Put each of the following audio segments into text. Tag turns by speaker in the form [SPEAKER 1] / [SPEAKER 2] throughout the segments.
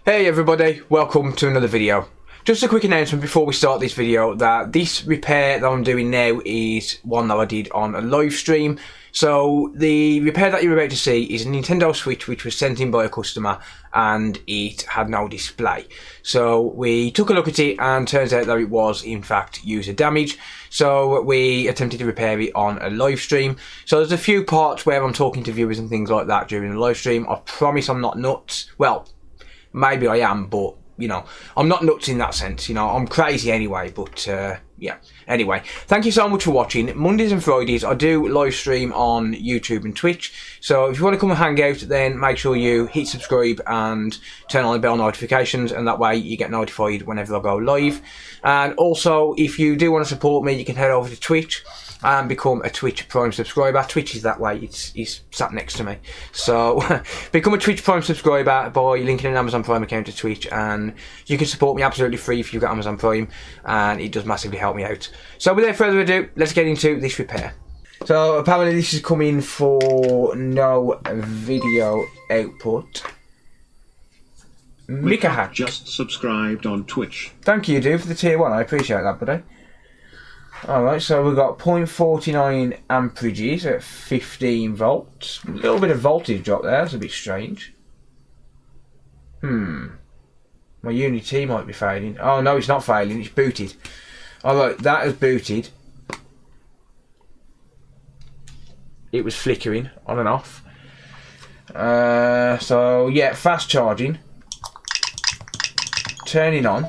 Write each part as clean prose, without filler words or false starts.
[SPEAKER 1] Hey everybody, welcome to another video. Just a quick announcement before we start this video that this repair that I'm doing now is one that I did on a live stream. So the repair that you're about to see is a Nintendo Switch which was sent in by a customer and it had no display. So we took a look at it and turns out that it was in fact user damage. So we attempted to repair it on a live stream. So there's a few parts where I'm talking to viewers and things like that during the live stream. I promise I'm not nuts. Well, maybe I am, but you know, I'm not nuts in that sense. You know, I'm crazy anyway, but yeah. Anyway, thank you so much for watching. Mondays and Fridays I do live stream on YouTube and Twitch, so if you want to come and hang out, then make sure you hit subscribe and turn on the bell notifications, and that way you get notified whenever I go live. And also, if you do want to support me, you can head over to Twitch and become a Twitch Prime subscriber. Twitch is that way, it's sat next to me. So become a Twitch Prime subscriber by linking an Amazon Prime account to Twitch, and you can support me absolutely free if you've got Amazon Prime, and it does massively help me out. So without further ado, let's get into this repair. So apparently this is coming for no video output. Hakko
[SPEAKER 2] just subscribed on Twitch.
[SPEAKER 1] Thank you, dude, for the tier 1. I appreciate that, buddy. Alright, so we've got 0.49 amperages at 15 volts. A little bit of voltage drop there, that's a bit strange. My Unity might be failing. Oh no, it's not failing, it's booted. Alright, that has booted. It was flickering on and off. So yeah, fast charging. Turning on.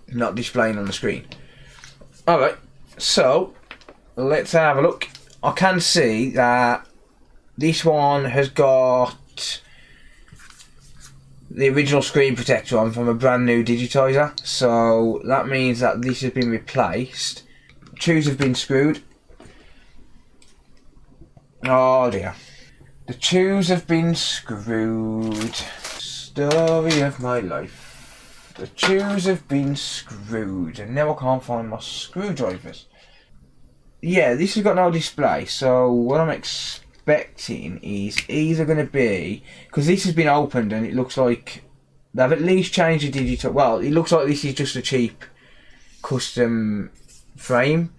[SPEAKER 1] Not displaying on the screen. Alright, so let's have a look. I can see that this one has got the original screen protector on from a brand new digitizer, so that means that this has been replaced. Tubes have been screwed. Oh dear. The tubes have been screwed. Story of my life. The tubes have been screwed and now I can't find my screwdrivers. Yeah, this has got no display, so what I'm expecting is either going to be, because this has been opened and it looks like they've at least changed the digital. Well, it looks like this is just a cheap custom frame,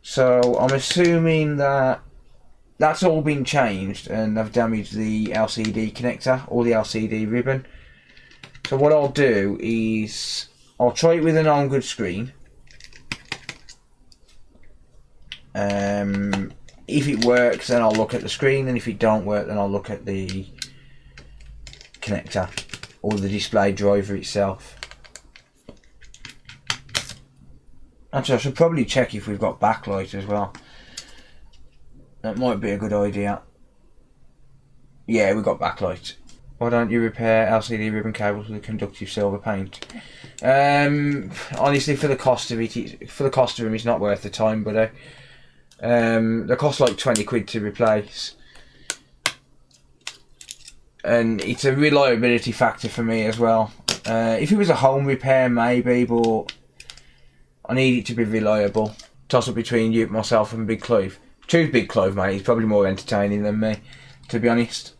[SPEAKER 1] so I'm assuming that that's all been changed and they've damaged the LCD connector or the LCD ribbon. So what I'll do is I'll try it with an on-good screen. If it works, then I'll look at the screen, and if it don't work, then I'll look at the connector or the display driver itself. Actually, I should probably check if we've got backlight as well. That might be a good idea. Yeah, we've got backlight. Why don't you repair LCD ribbon cables with conductive silver paint? Honestly, for the cost of them, it's not worth the time, but they cost like 20 quid to replace, and it's a reliability factor for me as well. If it was a home repair, maybe, but I need it to be reliable. Toss up between you, myself, and Big Clove. Choose Big Clove, mate. He's probably more entertaining than me, to be honest.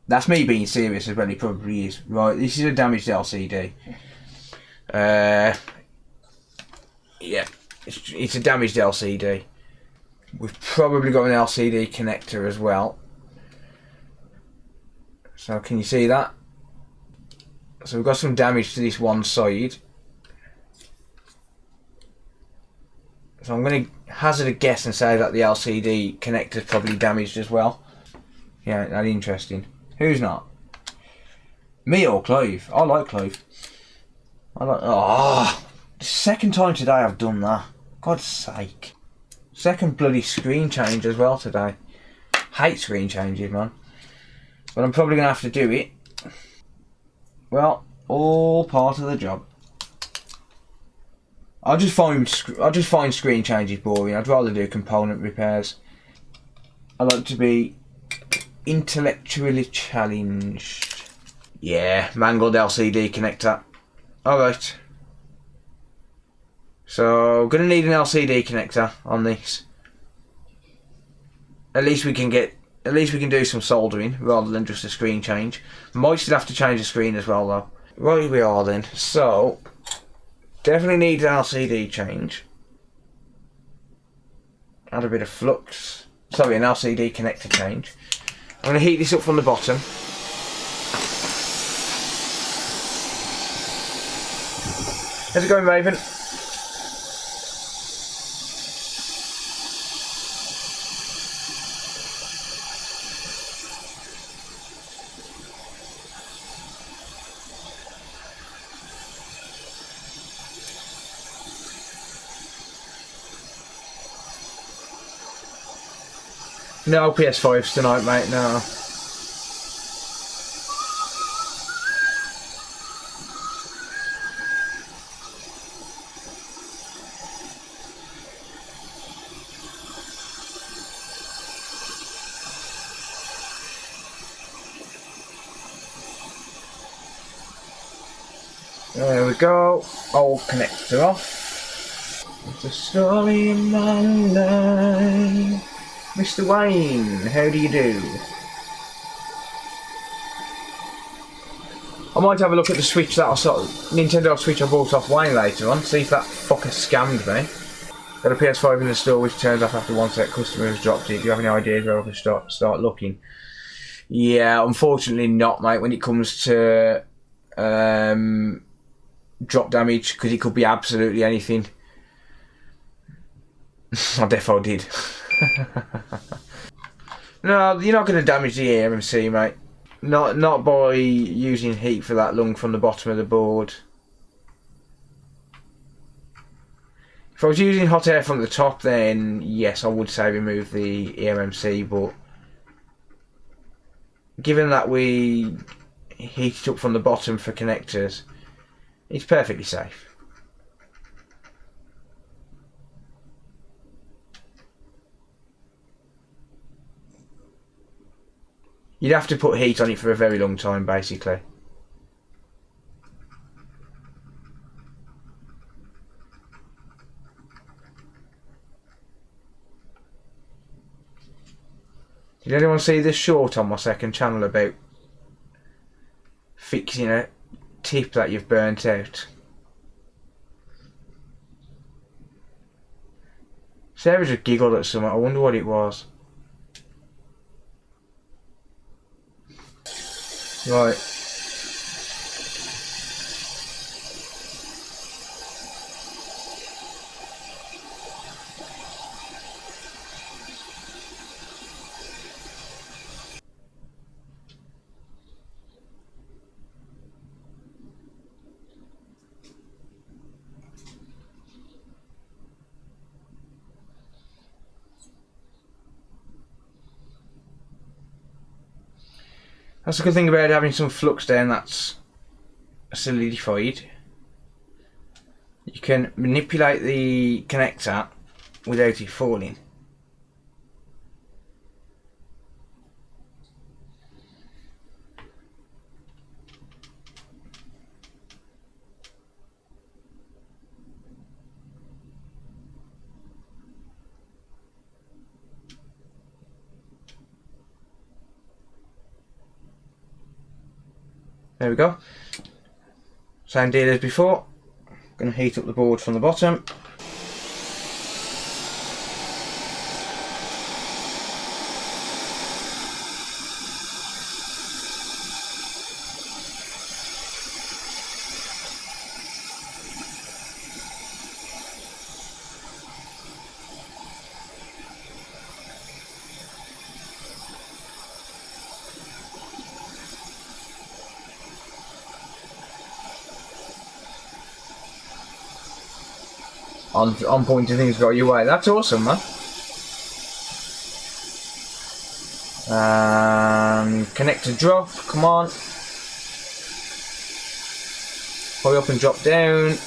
[SPEAKER 1] That's me being serious as well, he probably is. Right, this is a damaged LCD. Yeah, it's a damaged LCD. We've probably got an LCD connector as well. So can you see that? So we've got some damage to this one side. So I'm going to hazard a guess and say that the LCD connector is probably damaged as well. Yeah, that's interesting. Who's not? Me or Clove? I like Clove. Oh, the second time today I've done that. God's sake. Second bloody screen change as well today. Hate screen changes, man. But I'm probably going to have to do it. Well, all part of the job. I just find screen changes boring. I'd rather do component repairs. I like to be intellectually challenged. Yeah, mangled LCD connector. Alright. So, gonna need an LCD connector on this. At least we can get at least we can do some soldering rather than just a screen change. Might still have to change the screen as well though. Right, we are then. So, definitely need an LCD change. Add a bit of flux. Sorry, an LCD connector change. I'm going to heat this up from the bottom. How's it going, Raven? No PS5s tonight, mate, no. There we go. Old connector off. It's a story in my life. Mr. Wayne, how do you do? I might have a look at the Switch that Nintendo Switch I bought off Wayne later on, see if that fucker scammed me. Got a PS5 in the store which turns off after one set customer has dropped it. Do you have any ideas where I can start looking? Yeah, unfortunately not, mate, when it comes to drop damage, because it could be absolutely anything. I defo did. No, you're not going to damage the RMC, mate. Not by using heat for that long from the bottom of the board. If I was using hot air from the top, then yes, I would say remove the RMC, but given that we heat it up from the bottom for connectors, it's perfectly safe. You'd have to put heat on it for a very long time, basically. Did anyone see this short on my second channel about fixing a tip that you've burnt out? Sarah just giggled at something. I wonder what it was. Right. That's the good thing about having some flux down that's solidified. You can manipulate the connector without it falling. There we go. Same deal as before. Going to heat up the board from the bottom. On point to things got your way. That's awesome, man. Connector drop, come on. Hurry up and drop down.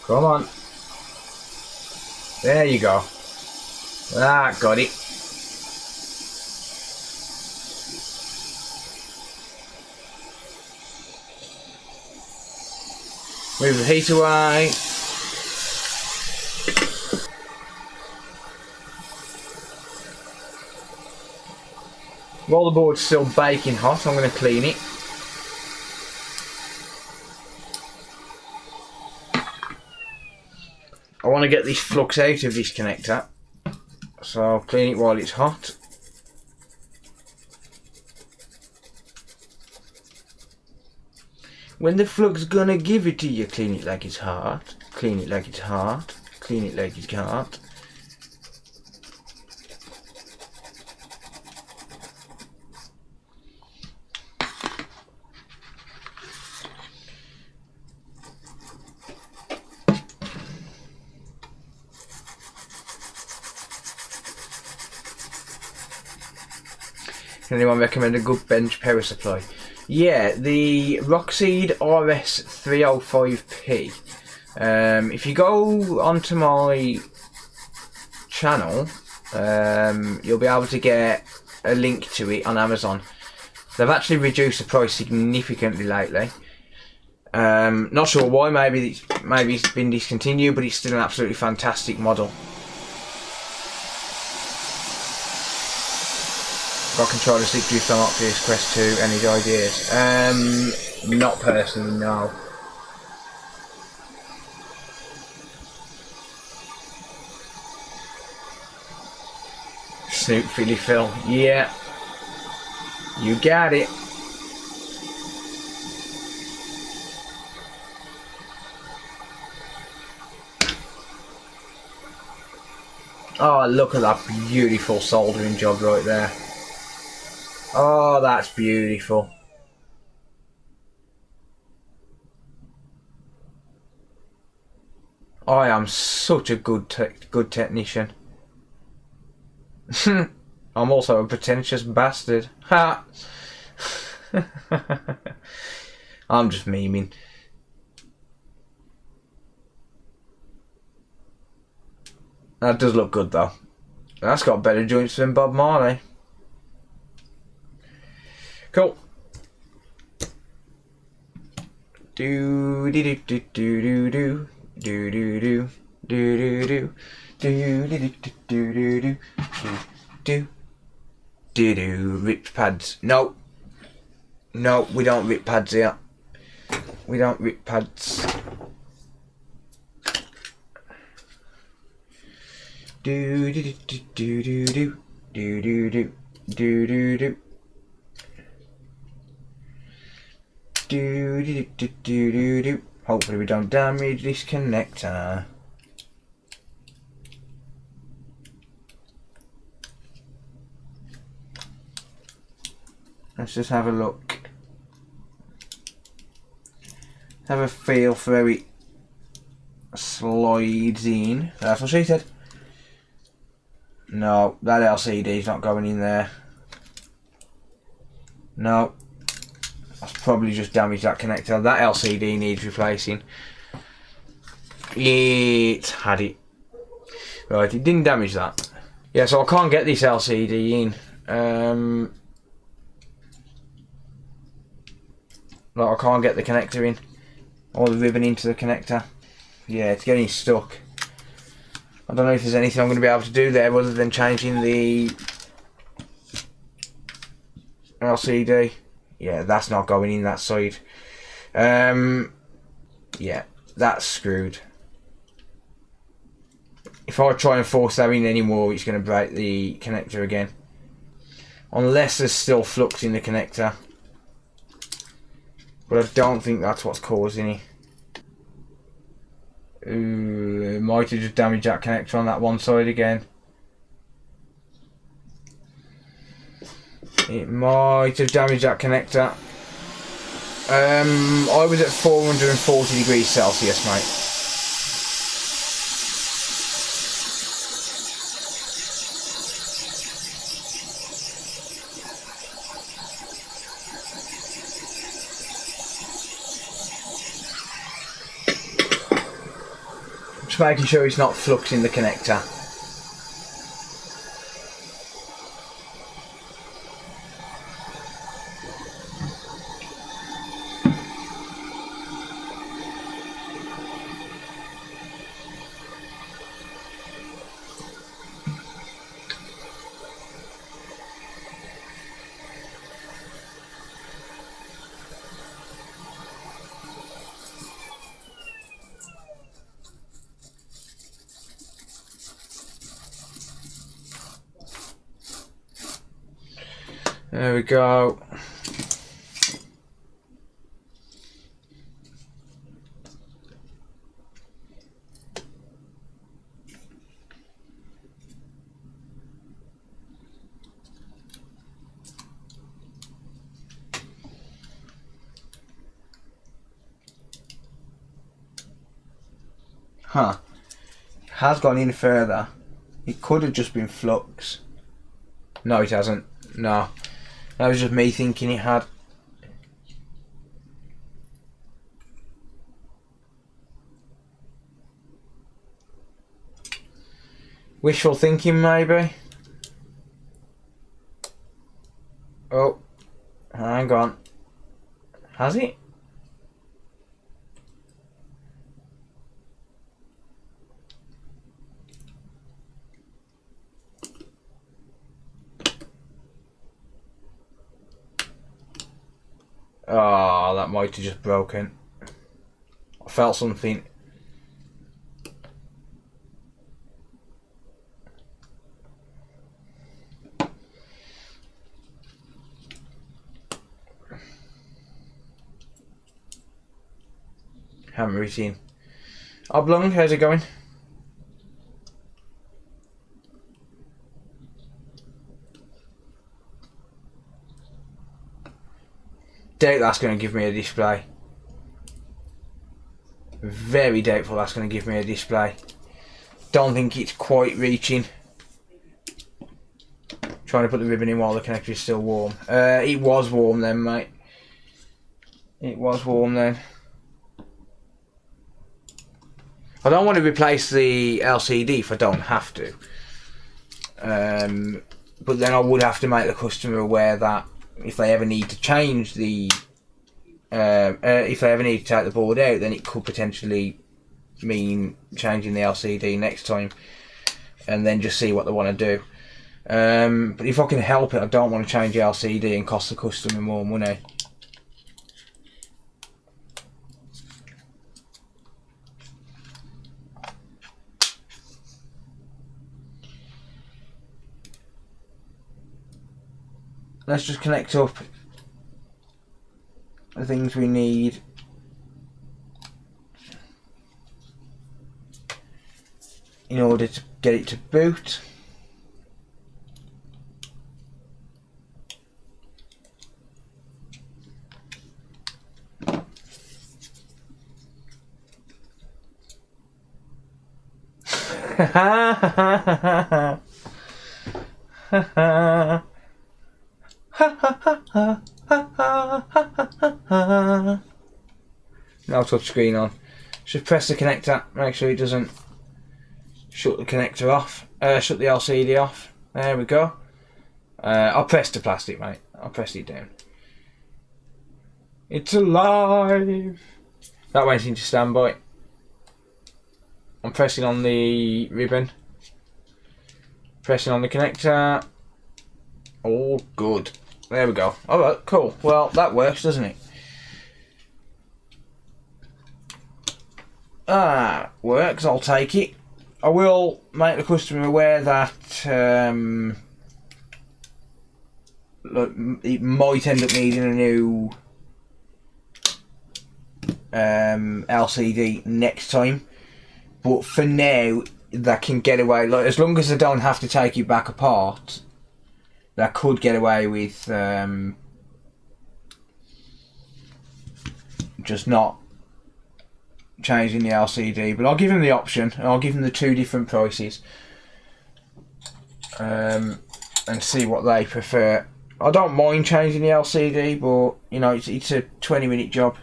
[SPEAKER 1] Come on. There you go. Ah, got it. Move the heat away. While the board's still baking hot, I'm going to clean it. I want to get this flux out of this connector, so I'll clean it while it's hot. When the flux gonna give it to you, clean it like it's hot, clean it like it's hot, clean it like it's hot. Can anyone recommend a good bench power supply? Yeah, the Rockseed RS305P. If you go onto my channel, you'll be able to get a link to it on Amazon. They've actually reduced the price significantly lately. Not sure why, maybe it's been discontinued, but it's still an absolutely fantastic model. Got control of Stick Drift on Oculus Quest 2, any ideas? Not personally, no. Snoop Philly Phil, yeah. You got it. Oh, look at that beautiful soldering job right there. Oh, that's beautiful. I am such a good technician. I'm also a pretentious bastard. Ha! I'm just memeing. That does look good though. That's got better joints than Bob Marley. Cool. Do do do do do do do do do do do do do do do do. Ripped pads. No. No, we don't rip pads here. We don't rip pads. Do do do do do do do do do do do do. Do do do do do do. Hopefully we don't damage this connector. Let's just have a look. Have a feel for how it slides in. That's what she said. No, that LCD's not going in there. No. That's probably just damaged that connector. That LCD needs replacing. It had it. Right, it didn't damage that. Yeah, so I can't get this LCD in. Like, I can't get the connector in. Or the ribbon into the connector. Yeah, it's getting stuck. I don't know if there's anything I'm going to be able to do there other than changing the LCD. Yeah, that's not going in that side. Yeah, that's screwed. If I try and force that in anymore, it's going to break the connector again. Unless there's still flux in the connector. But I don't think that's what's causing it. It might have just damaged that connector on that one side again. It might have damaged that connector. I was at 440 degrees Celsius, mate. Just making sure it's not fluxing the connector. There we go. Huh. Has gone in further. It could have just been flux. No, it hasn't. No. That was just me thinking it had. Wishful thinking, maybe. Oh. Hang on. Has it? Oh, that might have just broken. I felt something. Hammer routine. Oblong, how's it going? Doubt that's going to give me a display. Very doubtful that's going to give me a display. Don't think it's quite reaching. Trying to put the ribbon in while the connector is still warm. It was warm then, mate. It was warm then. I don't want to replace the LCD if I don't have to. But then I would have to make the customer aware that if they ever need to change the if they ever need to take the board out, then it could potentially mean changing the LCD next time, and then just see what they want to do. But if I can help it, I don't want to change the LCD and cost the customer more money. Let's just connect up the things we need. In order to get it to boot. No touch screen on. Just press the connector, make sure it doesn't shut the connector off, shut the LCD off. There we go. I'll press the plastic, mate. I'll press it down. It's alive! That went into standby. I'm pressing on the ribbon. Pressing on the connector. All good. There we go. Alright, cool. Well, that works, doesn't it? Works. I'll take it. I will make the customer aware that look, it might end up needing a new LCD next time, but for now they can get away. Like, as long as they don't have to take it back apart, they could get away with just not changing the LCD. But I'll give them the option, and I'll give them the two different prices, and see what they prefer. I don't mind changing the LCD, but you know, it's a 20-minute job.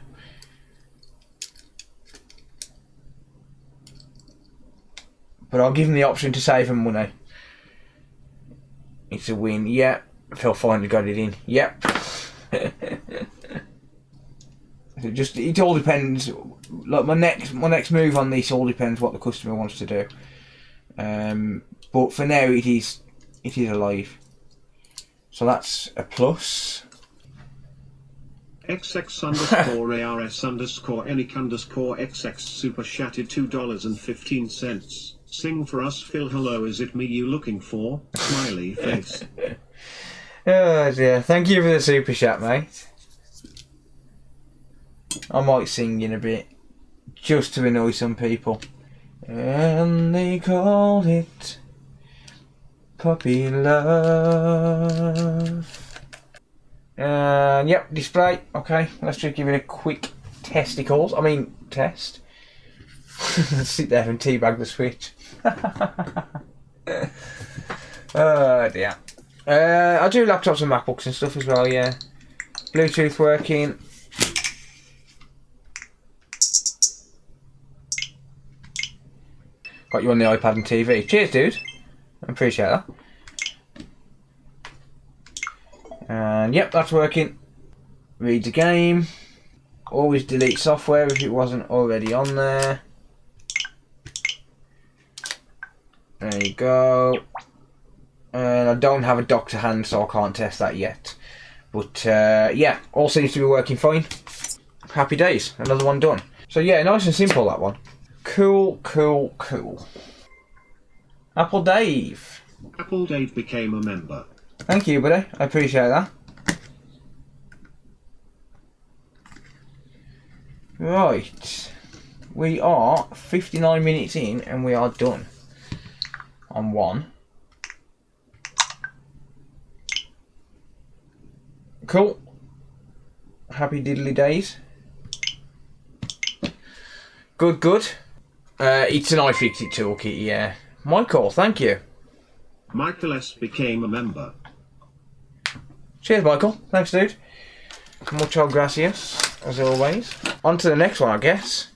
[SPEAKER 1] I'll give him the option to save him money. It's a win. Yep. Phil finally got it in. Yep. It all depends. Like my next move on this all depends what the customer wants to do. But for now it is alive. So that's a plus.
[SPEAKER 2] XX_ARS_ENIC_XX super chatted $2.15. Sing for us, Phil. Hello, is it me you looking for? Smiley face.
[SPEAKER 1] Oh dear. Thank you for the super chat, mate. I might sing in a bit, just to annoy some people. And they called it puppy love. And yep, display. Okay, let's just give it a quick testicles. I mean, test. Sit there and teabag the switch. Oh dear. I do laptops and MacBooks and stuff as well, yeah. Bluetooth working. Got you on the iPad and TV. Cheers, dude. I appreciate that. And yep, that's working. Read the game. Always delete software if it wasn't already on there. There you go. And I don't have a dock to hand, so I can't test that yet. But yeah, all seems to be working fine. Happy days. Another one done. So yeah, nice and simple, that one. Cool, cool, cool. Apple Dave.
[SPEAKER 2] Apple Dave became a member.
[SPEAKER 1] Thank you, buddy. I appreciate that. Right. We are 59 minutes in and we are done. On one. Cool. Happy diddly days. Good, good. It's an iFixit toolkit, yeah. Michael, thank you.
[SPEAKER 2] Michael S. became a member.
[SPEAKER 1] Cheers, Michael. Thanks, dude. Mucho gracias, as always. On to the next one, I guess.